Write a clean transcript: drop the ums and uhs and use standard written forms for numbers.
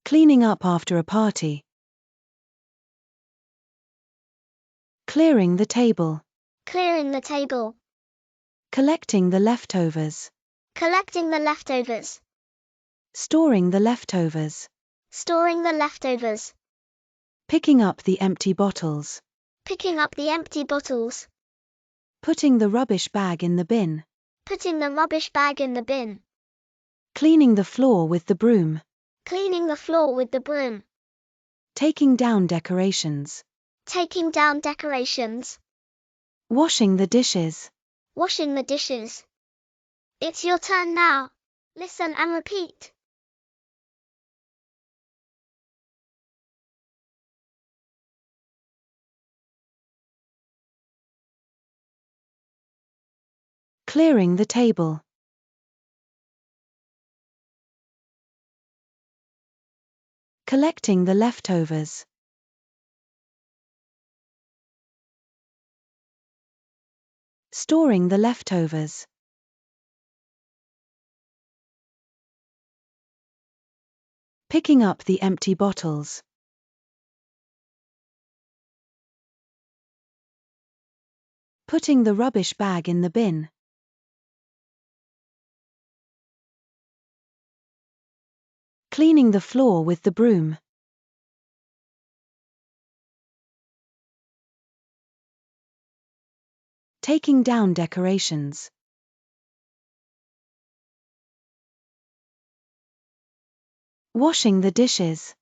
Cleaning up after a party. Clearing the table. Clearing the table. Collecting the leftovers. Collecting the leftovers. Storing the leftovers. Storing the leftovers. Picking up the empty bottles. Picking up the empty bottles. Putting the rubbish bag in the bin. Putting the rubbish bag in the bin. Cleaning the floor with the broom. Cleaning the floor with the broom. Taking down decorations. Taking down decorations. Washing the dishes. Washing the dishes. It's your turn now. Listen and repeat. Clearing the table. Collecting the leftovers. Storing the leftovers. Picking up the empty bottles. Putting the rubbish bag in the bin. Cleaning the floor with the broom. Taking down decorations. Washing the dishes.